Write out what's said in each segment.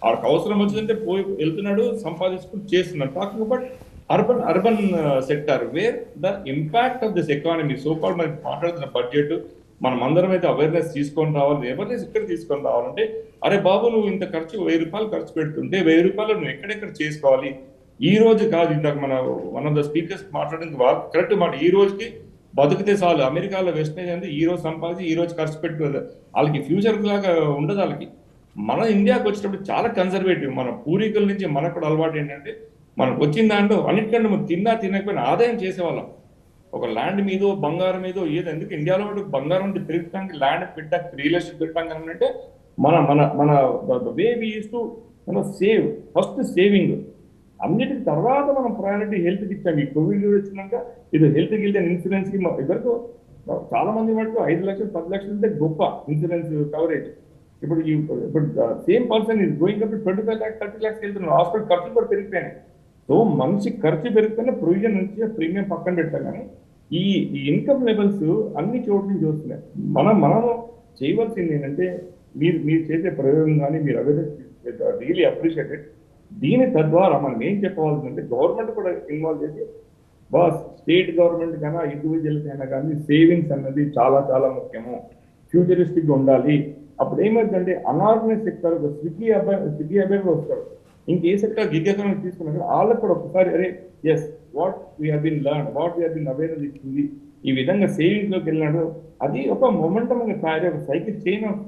వాళ్ళకి అవసరం వచ్చిందంటే పోయి వెళ్తున్నాడు, సంపాదించుకుని చేస్తున్నాడు. Talking about urban sector wear the impact of this economy so called మనకి మాట్లాడుతున్న బడ్జెట్ మనం అందరం అయితే అవేర్నెస్ తీసుకొని రావాలి. అవేర్నెస్ ఇక్కడ తీసుకొని రావాలంటే అరే బాబు నువ్వు ఇంత ఖర్చు 1000 రూపాయలు ఖర్చు పెడుతుంటే 1000 రూపాయలు నువ్వు ఎక్కడెక్కడ చేసుకోవాలి. ఈ రోజు కాదు, ఇందాక వన్ ఆఫ్ ద స్పీకర్స్ మాట్లాడింది కరెక్ట్ మాట. ఈ రోజుకి బతికితే చాలు. అమెరికాలో వెస్ట్ అంటే ఈ రోజు సంపాదించి ఈ రోజు ఖర్చు పెట్టుకోదు, వాళ్ళకి ఫ్యూచర్ లాగా ఉండదు వాళ్ళకి. మన ఇండియాకి వచ్చేటప్పుడు చాలా కన్సర్వేటివ్. మన పూర్వీకుల నుంచి మనకు కూడా అలవాటు ఏంటంటే మనకు వచ్చిన దాంట్లో అన్నిటికంటే మనం తిన్నా తినకపోయినా ఆదాయం చేసేవాళ్ళం. ఒక ల్యాండ్ మీదో బంగారం మీదో ఏదో, ఎందుకు ఇండియాలో బంగారం పెరుగుతానికి ల్యాండ్ పెట్టడానికి రియల్ ఎస్టేట్ పెట్టడానికి అంటే మన మన మన way we use to save. First saving, అన్నిటికి తర్వాత మనం ప్రయారిటీ హెల్త్కి ఇచ్చాం. ఈ కోవిడ్ వచ్చినాక ఇది హెల్త్కి వెళ్తే ఇన్సూరెన్స్కి ఇద్దరు చాలా మంది మటుకు 5 లక్షలు 10 లక్షలు అంటే గొప్ప ఇన్సూరెన్స్ కవరేజ్. ఇప్పుడు same person is going up 25 lakhs 30 lakhs వెళ్తున్నారు. హాస్పిటల్ ఖర్చులు కూడా పెరిగిపోయినాయి. సో మనిషి ఖర్చు పెరుగుతున్న ప్రొవిజన్ నుంచి ప్రీమియం పక్కన పెట్టాం. కానీ ఈ ఇన్కమ్ లెవెల్స్ అన్ని చోట్ల నుంచి వస్తున్నాయి. మనం చేయవలసింది ఏంటంటే మీరు చేసే ప్రయోగం కానీ మీరు అవేర్నెస్ రియలీ అప్రిషియేటెడ్. దీని తద్వారా మనం ఏం చెప్పవలసిందంటే గవర్నమెంట్ కూడా ఇన్వాల్వ్ చేసి స్టేట్ గవర్నమెంట్ కన్నా ఇండివిజువల్స్ అయినా కానీ సేవింగ్స్ అన్నది చాలా చాలా ముఖ్యము, ఫ్యూచరిస్టిక్ ఉండాలి. అప్పుడు ఏమైందంటే అనార్గనైజ్ సెక్టర్ స్విగ్గీ అబ్బాయి వస్తారు, ఇంకే సెక్టర్ గిగ్ ఎకానమీ తీసుకున్నాక వాళ్ళకి కూడా ఒకసారి అరే ఎస్ వాట్ వీ హీన్ లర్న్, వాట్ వీ హీన్ అవేర్నెస్ ఇచ్చింది, ఈ విధంగా సేవింగ్స్ లోకి వెళ్ళినాడు. అది ఒక మొమెంటమ్ తయారీ, ఒక సైకిల్ చైన్ ఆఫ్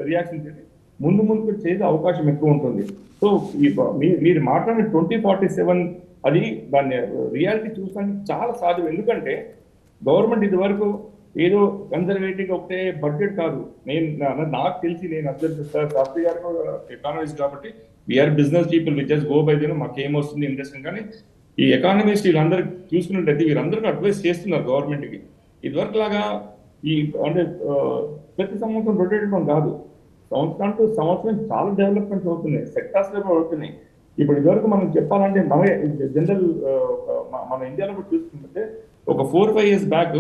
రియాక్షన్ చేసి ముందుకు చేసే అవకాశం ఎక్కువ ఉంటుంది. సో మీరు మాట్లాడిన 2047 అది దాన్ని రియాలిటీ చూసానికి చాలా సాధ్యం. ఎందుకంటే గవర్నమెంట్ ఇది వరకు ఏదో కన్జర్వేటివ్ ఒకటే బడ్జెట్ కాదు. నాకు తెలిసి నేను అబ్జర్వ్ చేస్తాను, శాస్త్రి గారు ఎకానమిస్ట్ కాబట్టి we are business people which just go by దేనో మాకేమొస్తుంది ఇంట్రెస్ట్. కానీ ఈ ఎకానమిస్ట్ వీళ్ళందరూ చూసుకున్నట్టయితే వీరందరికీ అడ్వైస్ చేస్తున్నారు గవర్నమెంట్కి. ఇదివరకు లాగా ఈ అంటే ప్రతి సంవత్సరం రొటేట్ కాదు, సంవత్సరం చాలా డెవలప్మెంట్స్ అవుతున్నాయి, సెక్టార్స్ కూడా అవుతున్నాయి. ఇప్పుడు ఇదివరకు మనం చెప్పాలంటే జనరల్ మన ఇండియాలో కూడా చూసుకుంటే ఒక 4-5 years బ్యాక్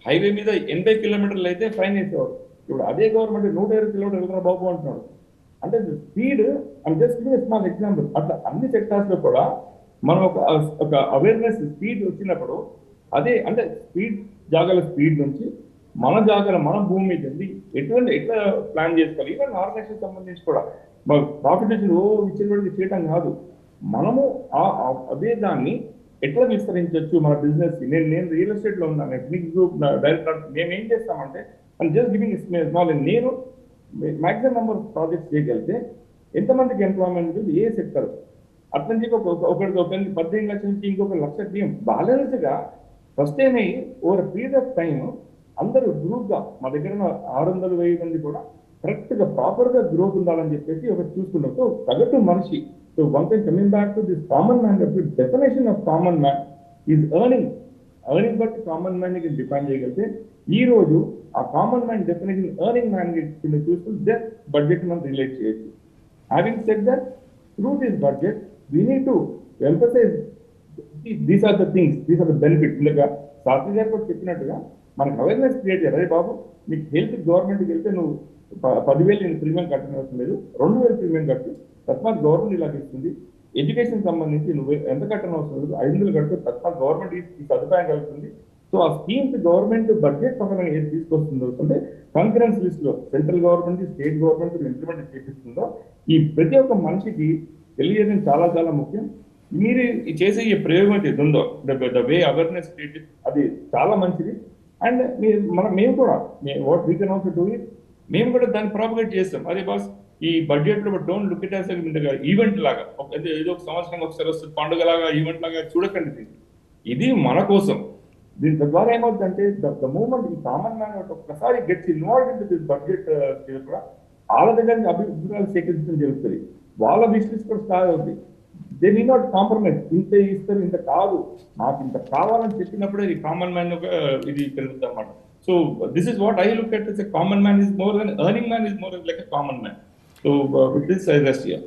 హైవే మీద 80 కిలోమీటర్లు అయితే ఫైన్ వేసేవారు. ఇప్పుడు అదే గవర్నమెంట్ 120 కిలోమీటర్లు వెళ్తున్నా బాబు అంటున్నాడు. అంటే speed and just small example. అట్లా అన్ని సెక్టార్స్ లో కూడా మనం ఒక అవేర్నెస్ స్పీడ్ వచ్చినప్పుడు అదే అంటే జాగాల స్పీడ్ నుంచి మన జాగాల మన భూమి మీద ఎట్లా ప్లాన్ చేసుకోవాలి. ఈవెన్ ఆర్గనైజేషన్ సంబంధించి కూడా ప్రాఫిట్ ఇచ్చిన చేయటం కాదు, మనము అదే దాన్ని ఎట్లా విస్తరించవచ్చు మన బిజినెస్. నేను రియల్ ఎస్టేట్ లో ఉన్నాను, ఎథనిక్ గ్రూప్ డైరెక్టర్. మేము ఏం చేస్తామంటే జస్ట్ గివింగ్ స్మాల్, నేను మాక్సిమం నెంబర్ ఆఫ్ ప్రాజెక్ట్స్ చేయగలిగితే ఎంతమందికి ఎంప్లాయ్మెంట్, ఏ సెక్టర్ అట్లా చెప్పి ఒకరికి 18 లక్షల నుంచి ఇంకొక 1 లక్ష టీం బ్యాలెన్స్ గా ఫస్ట్ టైం అయ్యి ఓవర్ పీరియడ్ ఆఫ్ టైం అందరూ గ్రూప్ గా మా దగ్గర 600-1000 మంది కూడా కరెక్ట్ గా ప్రాపర్ గా గ్రోత్ ఉండాలని చెప్పేసి ఒకటి చూసుకున్నాం. సో సగటు మనిషి, so one thing coming back to this common man, definition of common man is earning బట్టి కామన్ మ్యాన్ కి డిఫైన్ చేయగలిగితే ఈ రోజు ఆ common man definition earning man కింద చూసుకుని జస్ట్ బడ్జెట్ మనం రిలేట్ చేయొచ్చు. Having said that through this budget we need to emphasize these are the things, these are the benefits. ఇందుగా శాస్త్రి గారు కూడా చెప్పినట్టుగా మనకు అవేర్నెస్ క్రియేట్ చేయాలి. అదే బాబు నీకు హెల్త్ గవర్నమెంట్కి వెళ్తే నువ్వు 10,000 ప్రీమియం కట్టనవసరం లేదు, 2,000 ప్రీమియం కట్టు, తస్మాత్ గవర్నమెంట్ ఇలాగ ఇస్తుంది. ఎడ్యుకేషన్ సంబంధించి నువ్వు ఎంత కట్టనవసరం లేదు, 500 కట్టు, తస్మాత్ గవర్నమెంట్ ఈ సదుపాయం కలుగుతుంది. సో ఆ స్కీమ్స్ గవర్నమెంట్ బడ్జెట్ పక్కన ఏది తీసుకొస్తుందో అంటే కాన్ఫరెన్స్ లిస్ట్ లో central government state government implement చేపిస్తుందో ఈ ప్రతి ఒక్క మనిషికి తెలియజేయడం చాలా చాలా ముఖ్యం. మీరు చేసే ఈ ప్రయోగం అయితే ఉందో ద వే అవేర్నెస్ క్రియేట్, అది చాలా మంచిది. అండ్ మేము కూడా what we can also do it, మేము కూడా దాన్ని ప్రాపగేట్ చేస్తాం. అదే బాస్ ఈ బడ్జెట్ లో don't look it as event లాగా, ఏదో ఒక సంవత్సరం ఒకసారి వస్తుంది పండుగ లాగా ఈవెంట్ లాగా చూడకండి. ఇది మన కోసం. దీని ద్వారా ఏమవుతుందంటే ద మూమెంట్ ఈ కామన్ మ్యాన్ ఒక్కసారి gets involve in this budget కూడా వాళ్ళ దగ్గర అభిప్రాయాలు సేకరించడం జరుగుతుంది. వాళ్ళ బిజినెస్ కూడా స్టార్ట్ అవుతుంది. They need not compromise. ఇంత ఇస్తారు ఇంత కాదు, నాకు ఇంత కావాలని చెప్పినప్పుడే ఈ కామన్ మ్యాన్ ఇది పెరుగుతుంది అన్నమాట. So this is what I look at. Common man is more than earning man, is more like a common man. So with this I rest here.